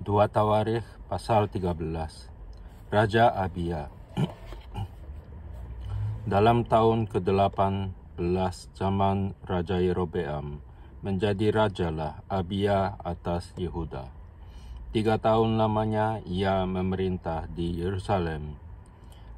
2 Tawarikh pasal 13. Raja Abia. Dalam tahun ke-18 zaman Raja Yerobeam, menjadi rajalah Abia atas Yehuda. 3 tahun lamanya ia memerintah di Yerusalem.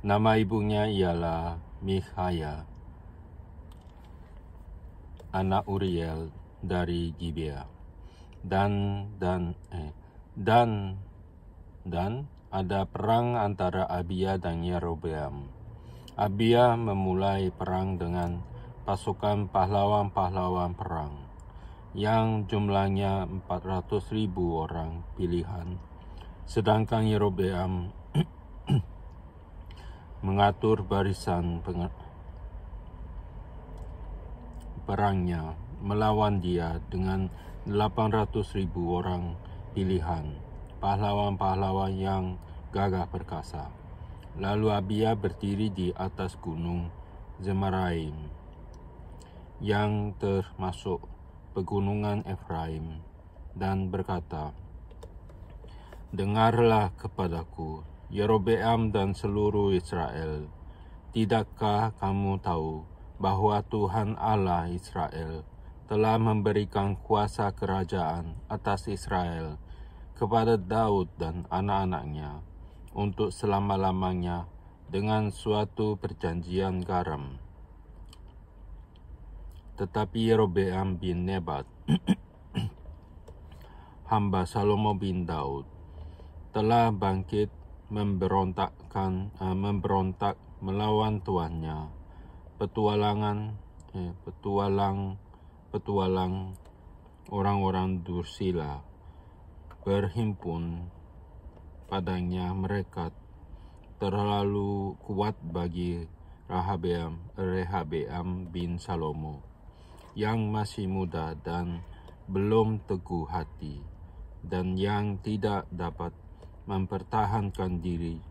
Nama ibunya ialah Mikhaya, anak Uriel dari Gibea. Dan ada perang antara Abia dan Yerobeam. Abia memulai perang dengan pasukan pahlawan-pahlawan perang yang jumlahnya 400.000 orang pilihan, sedangkan Yerobeam mengatur barisan perangnya melawan dia dengan 800.000 orang pilihan, pahlawan-pahlawan yang gagah perkasa. Lalu Abia berdiri di atas gunung Zemaraim, yang termasuk pegunungan Efraim, dan berkata, "Dengarlah kepadaku, Yerobeam dan seluruh Israel. Tidakkah kamu tahu bahwa Tuhan Allah Israel telah memberikan kuasa kerajaan atas Israel kepada Daud dan anak-anaknya untuk selama-lamanya dengan suatu perjanjian garam. Tetapi Yerobeam bin Nebat, hamba Salomo bin Daud, telah bangkit memberontak melawan tuannya. Petualang orang-orang Dursila berhimpun padanya. Mereka terlalu kuat bagi Rehabeam bin Salomo, yang masih muda dan belum teguh hati, dan yang tidak dapat mempertahankan diri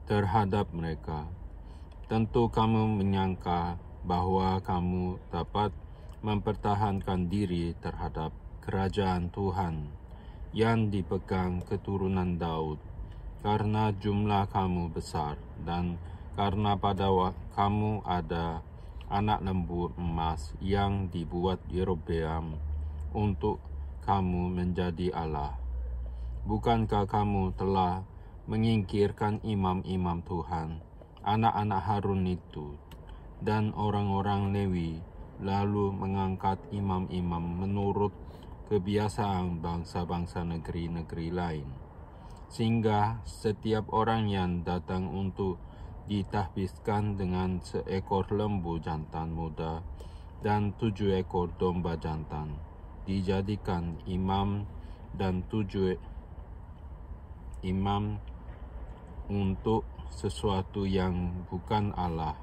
terhadap mereka. Tentu kamu menyangka bahwa kamu dapat mempertahankan diri terhadap kerajaan Tuhan yang dipegang keturunan Daud, karena jumlah kamu besar, dan karena pada kamu ada anak lembu emas yang dibuat Yerobeam untuk kamu menjadi Allah. Bukankah kamu telah menyingkirkan imam-imam Tuhan, anak-anak Harun itu, dan orang-orang Lewi, lalu mengangkat imam-imam menurut kebiasaan bangsa-bangsa negeri-negeri lain, sehingga setiap orang yang datang untuk ditahbiskan dengan seekor lembu jantan muda dan 7 ekor domba jantan dijadikan imam, dan 7 imam untuk sesuatu yang bukan Allah.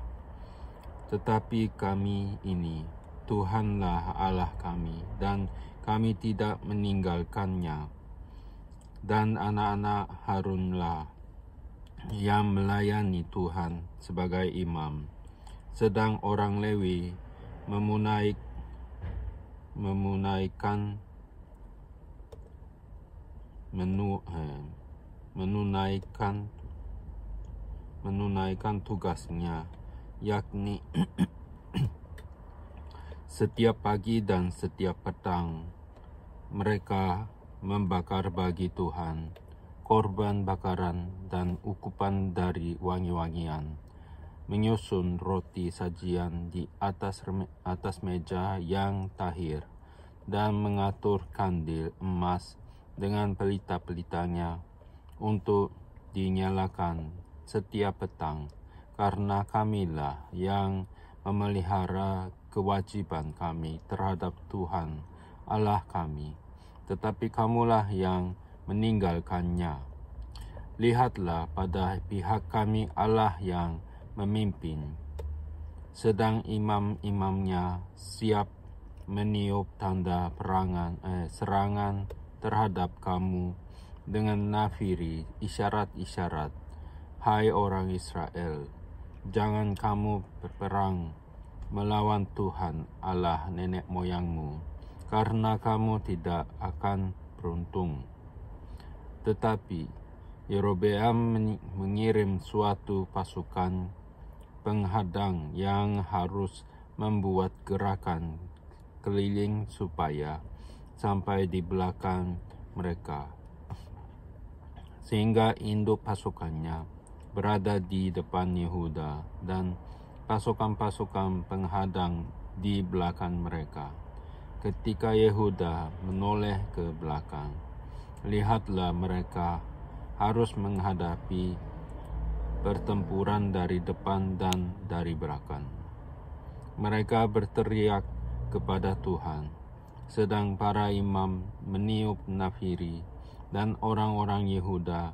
Tetapi kami ini, Tuhanlah Allah kami, dan kami tidak meninggalkannya. Dan anak-anak Harunlah yang melayani Tuhan sebagai imam, sedang orang Lewi menunaikan tugasnya, yakni setiap pagi dan setiap petang mereka membakar bagi Tuhan korban bakaran dan ukupan dari wangi-wangian, menyusun roti sajian di atas meja yang tahir, dan mengatur kandil emas dengan pelita-pelitanya untuk dinyalakan setiap petang, karena kamilah yang memelihara kewajiban kami terhadap Tuhan Allah kami, tetapi kamulah yang meninggalkannya. Lihatlah, pada pihak kami Allah yang memimpin, sedang imam-imamnya siap meniup tanda serangan terhadap kamu dengan nafiri isyarat-isyarat. Hai orang Israel, jangan kamu berperang melawan Tuhan Allah nenek moyangmu, karena kamu tidak akan beruntung. Tetapi Yerobeam mengirim suatu pasukan penghadang yang harus membuat gerakan keliling supaya sampai di belakang mereka, sehingga induk pasukannya berada di depan Yehuda dan pasukan-pasukan penghadang di belakang mereka. Ketika Yehuda menoleh ke belakang, lihatlah mereka harus menghadapi pertempuran dari depan dan dari belakang. Mereka berteriak kepada Tuhan, sedang para imam meniup nafiri dan orang-orang Yehuda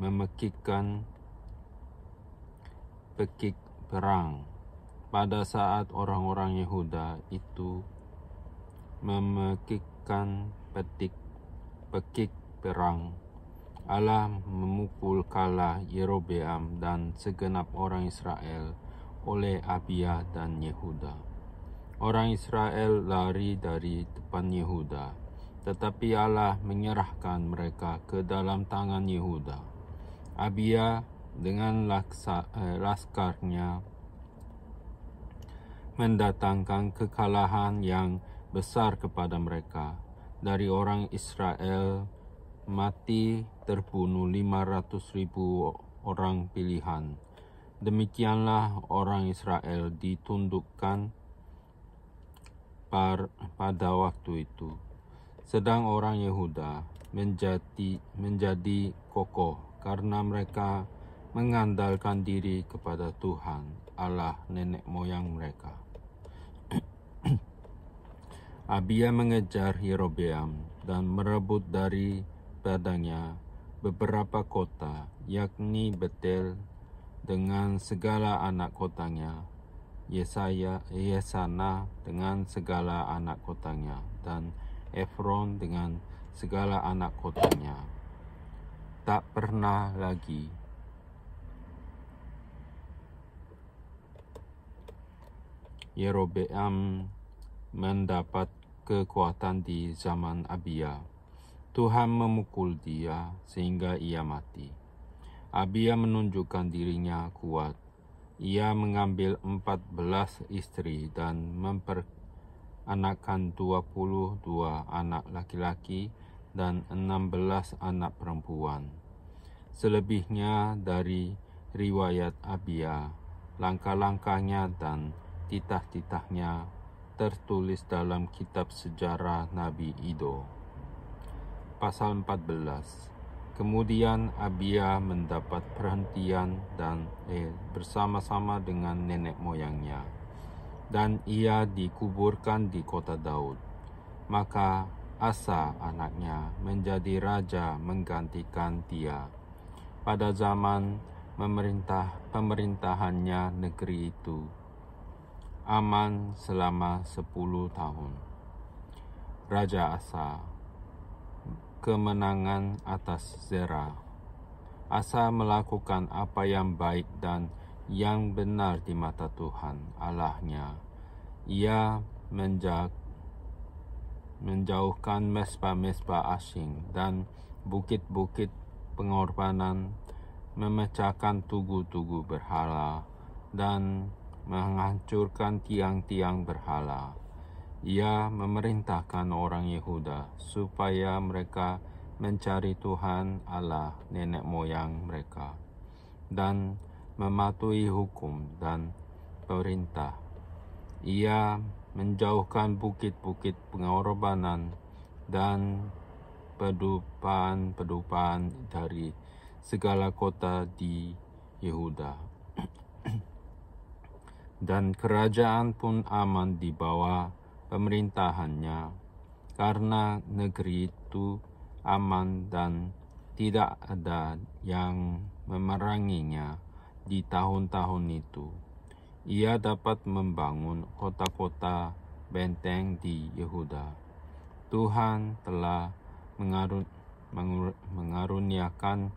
memekikkan pekik perang. Pada saat orang-orang Yehuda itu memekikkan pekik perang, Allah memukul kalah Yerobeam dan segenap orang Israel oleh Abia dan Yehuda. Orang Israel lari dari depan Yehuda, tetapi Allah menyerahkan mereka ke dalam tangan Yehuda. Abia dengan laskarnya mendatangkan kekalahan yang besar kepada mereka. Dari orang Israel mati terbunuh 500.000 orang pilihan. Demikianlah orang Israel ditundukkan pada waktu itu. Sedang orang Yehuda menjadi kokoh karena mereka mengandalkan diri kepada Tuhan, Allah nenek moyang mereka. Abia mengejar Yerobeam dan merebut daripadanya beberapa kota, yakni Betel dengan segala anak kotanya, Yesana dengan segala anak kotanya, dan Efron dengan segala anak kotanya. Tak pernah lagi Yerobeam mendapat kekuatan di zaman Abia. Tuhan memukul dia sehingga ia mati. Abia menunjukkan dirinya kuat. Ia mengambil 14 istri dan memperanakkan 22 anak laki-laki dan 16 anak perempuan. Selebihnya dari riwayat Abia, langkah-langkahnya dan titah-titahnya tertulis dalam kitab sejarah Nabi Ido. Pasal 14. Kemudian Abia mendapat perhentian dan bersama-sama dengan nenek moyangnya, dan ia dikuburkan di kota Daud. Maka Asa anaknya menjadi raja menggantikan dia. Pada zaman pemerintahannya negeri itu aman selama 10 tahun. Raja Asa, kemenangan atas Zera. Asa melakukan apa yang baik dan yang benar di mata Tuhan Allahnya. Ia menjauhkan mesbah-mesbah asing dan bukit-bukit pengorbanan, memecahkan tugu-tugu berhala, dan menghancurkan tiang-tiang berhala. Ia memerintahkan orang Yehuda supaya mereka mencari Tuhan Allah nenek moyang mereka dan mematuhi hukum dan perintah. Ia menjauhkan bukit-bukit pengorbanan dan pedupaan dari segala kota di Yehuda. Dan kerajaan pun aman di bawah pemerintahannya, karena negeri itu aman dan tidak ada yang memeranginya di tahun-tahun itu. Ia dapat membangun kota-kota benteng di Yehuda. Tuhan telah mengaruniakan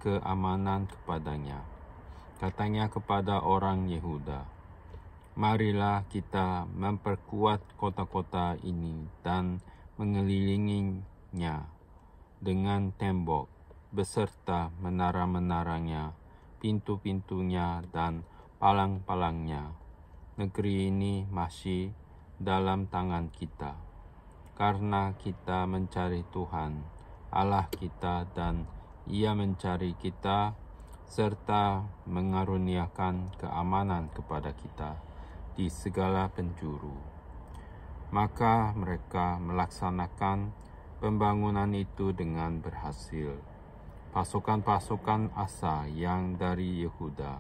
keamanan kepadanya. Katanya kepada orang Yehuda, marilah kita memperkuat kota-kota ini dan mengelilinginya dengan tembok beserta menara-menaranya, pintu-pintunya, dan palang-palangnya. Negeri ini masih dalam tangan kita, karena kita mencari Tuhan, Allah kita, dan Ia mencari kita, serta mengaruniakan keamanan kepada kita di segala penjuru. Maka mereka melaksanakan pembangunan itu dengan berhasil. Pasukan-pasukan Asa yang dari Yehuda,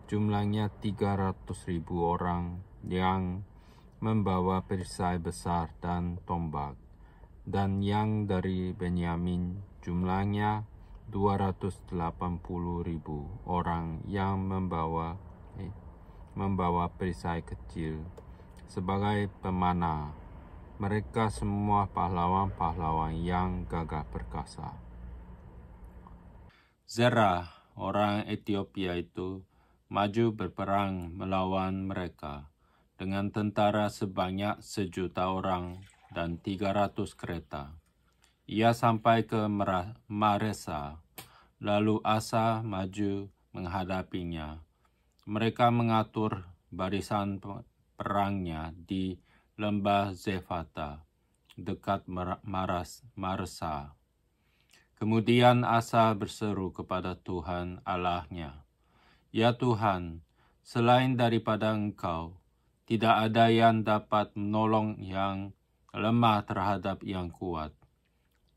jumlahnya 300.000 orang, yang membawa perisai besar dan tombak, dan yang dari Benyamin, jumlahnya 280.000 orang, yang membawa perisai kecil sebagai pemana. Mereka semua pahlawan-pahlawan yang gagah perkasa. Zerah, orang Ethiopia itu, maju berperang melawan mereka dengan tentara sebanyak 1.000.000 orang dan 300 kereta. Ia sampai ke Maresa, lalu Asa maju menghadapinya. Mereka mengatur barisan perangnya di lembah Zefata, dekat Maresa. Kemudian Asa berseru kepada Tuhan Allahnya, "Ya Tuhan, selain daripada Engkau, tidak ada yang dapat menolong yang lemah terhadap yang kuat.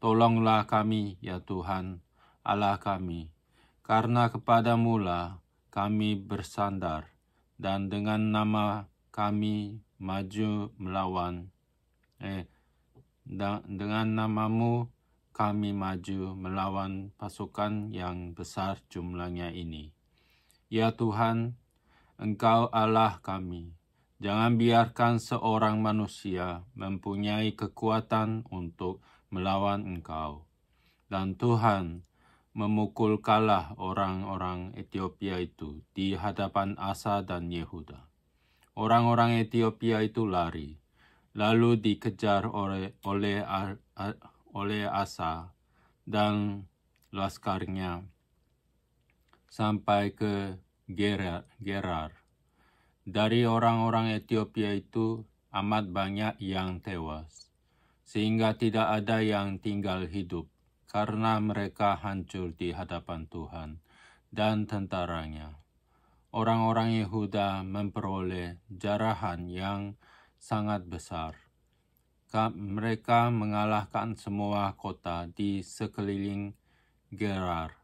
Tolonglah kami, ya Tuhan, Allah kami, karena kepadamu-lah kami bersandar, dan dengan nama kami maju melawan. Dengan namamu kami maju melawan pasukan yang besar jumlahnya ini. Ya Tuhan, Engkau Allah kami. Jangan biarkan seorang manusia mempunyai kekuatan untuk melawan Engkau." Dan Tuhan memukul kalah orang-orang Ethiopia itu di hadapan Asa dan Yehuda. Orang-orang Ethiopia itu lari, lalu dikejar oleh Asa dan laskarnya sampai ke Gerar. Dari orang-orang Ethiopia itu amat banyak yang tewas, sehingga tidak ada yang tinggal hidup, karena mereka hancur di hadapan Tuhan dan tentaranya. Orang-orang Yehuda memperoleh jarahan yang sangat besar. Mereka mengalahkan semua kota di sekeliling Gerar,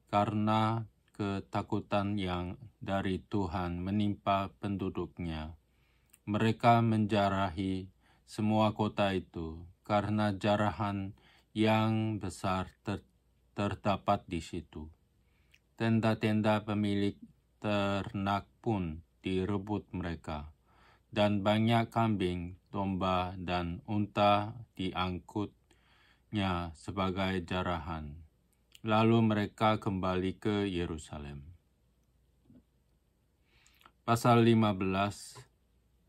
karena ketakutan yang dari Tuhan menimpa penduduknya. Mereka menjarahi semua kota itu, karena jarahan yang besar terdapat di situ. Tenda-tenda pemilik ternak pun direbut mereka, dan banyak kambing, domba, dan unta diangkutnya sebagai jarahan. Lalu mereka kembali ke Yerusalem. Pasal 15,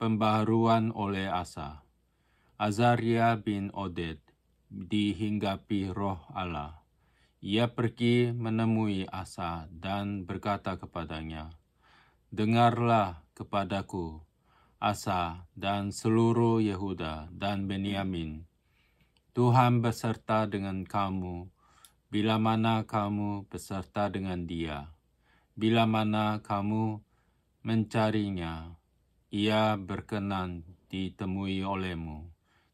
Pembaharuan oleh Asa. Azaria bin Oded dihinggapi roh Allah. Ia pergi menemui Asa dan berkata kepadanya, "Dengarlah kepadaku, Asa dan seluruh Yehuda dan Benyamin. Tuhan beserta dengan kamu, bila mana kamu beserta dengan Dia. Bila mana kamu mencarinya, Ia berkenan ditemui olehmu.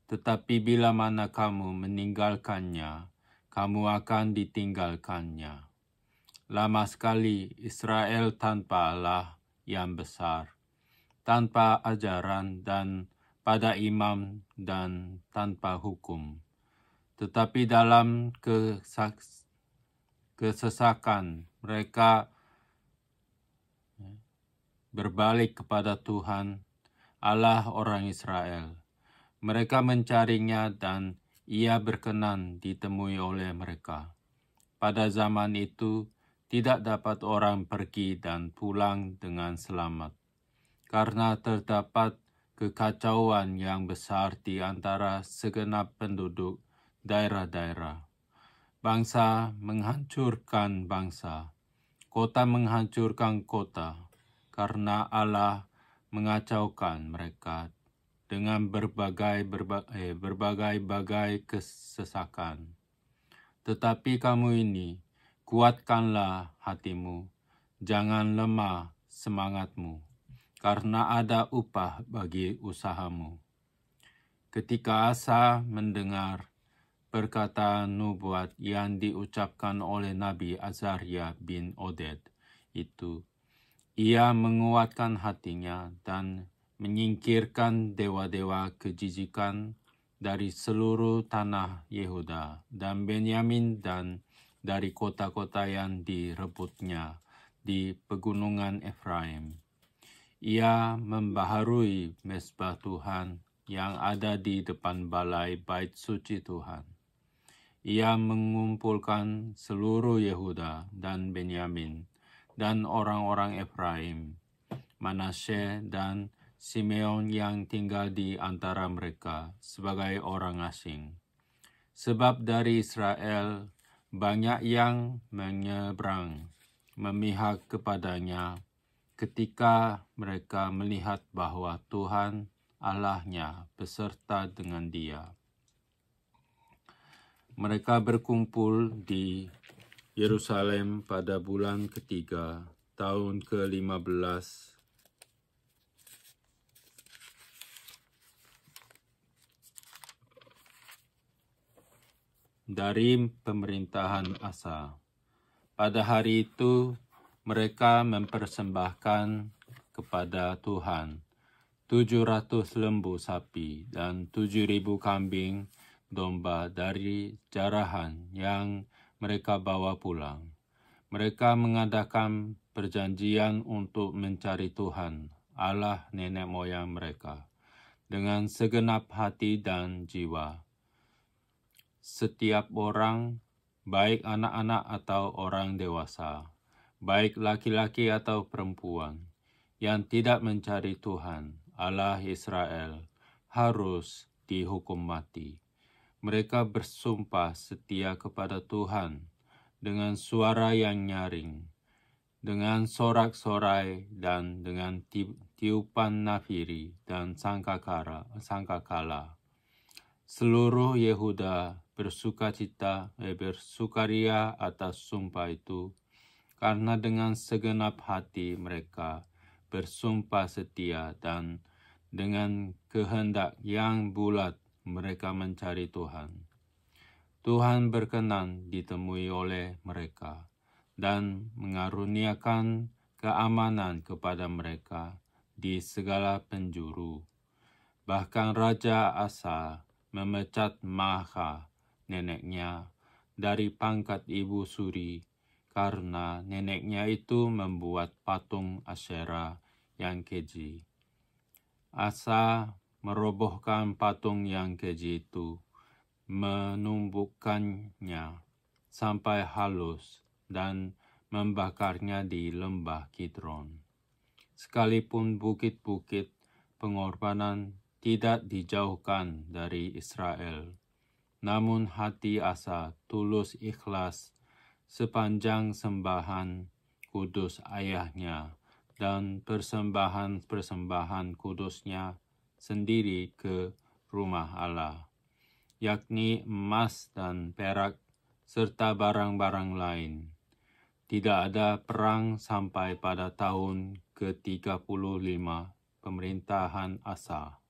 Tetapi bila mana kamu meninggalkannya, kamu akan ditinggalkannya. Lama sekali Israel tanpa Allah yang besar, tanpa ajaran dan pada imam dan tanpa hukum. Tetapi dalam kesesakan mereka berbalik kepada Tuhan, Allah orang Israel. Mereka mencarinya dan Ia berkenan ditemui oleh mereka. Pada zaman itu tidak dapat orang pergi dan pulang dengan selamat, karena terdapat kekacauan yang besar di antara segenap penduduk daerah-daerah. Bangsa menghancurkan bangsa, kota menghancurkan kota, karena Allah mengacaukan mereka dengan berbagai-bagai kesesakan. Tetapi kamu ini, kuatkanlah hatimu, jangan lemah semangatmu, karena ada upah bagi usahamu. Ketika Asa mendengar perkataan nubuat yang diucapkan oleh Nabi Azaria bin Oded itu, ia menguatkan hatinya dan menyingkirkan dewa-dewa kejijikan dari seluruh tanah Yehuda dan Benyamin dan dari kota-kota yang direbutnya di pegunungan Efraim. Ia membaharui mezbah Tuhan yang ada di depan balai bait suci Tuhan. Ia mengumpulkan seluruh Yehuda dan Benyamin dan orang-orang Efraim, Manasye dan Simeon yang tinggal di antara mereka sebagai orang asing. Sebab dari Israel banyak yang menyeberang memihak kepadanya ketika mereka melihat bahwa Tuhan Allahnya beserta dengan dia. Mereka berkumpul di Yerusalem pada bulan ketiga, tahun ke-15 dari pemerintahan Asa. Pada hari itu, mereka mempersembahkan kepada Tuhan 700 lembu sapi dan 7.000 kambing domba dari jarahan yang mereka bawa pulang. Mereka mengadakan perjanjian untuk mencari Tuhan, Allah nenek moyang mereka, dengan segenap hati dan jiwa. Setiap orang, baik anak-anak atau orang dewasa, baik laki-laki atau perempuan, yang tidak mencari Tuhan, Allah Israel, harus dihukum mati. Mereka bersumpah setia kepada Tuhan dengan suara yang nyaring, dengan sorak-sorai dan dengan tiupan nafiri dan sangkakala. Seluruh Yehuda bersukaria atas sumpah itu, karena dengan segenap hati mereka bersumpah setia dan dengan kehendak yang bulat mereka mencari Tuhan. Tuhan berkenan ditemui oleh mereka dan mengaruniakan keamanan kepada mereka di segala penjuru. Bahkan Raja Asa memecat Maakah, neneknya, dari pangkat ibu suri, karena neneknya itu membuat patung Asyera yang keji. Asa merobohkan patung yang keji itu, menumbukkannya sampai halus dan membakarnya di lembah Kidron. Sekalipun bukit-bukit pengorbanan tidak dijauhkan dari Israel, namun hati Asa tulus ikhlas sepanjang sembahan kudus ayahnya dan persembahan-persembahan kudusnya sendiri ke rumah Allah, yakni emas dan perak serta barang-barang lain. Tidak ada perang sampai pada tahun ke-35 pemerintahan Asa.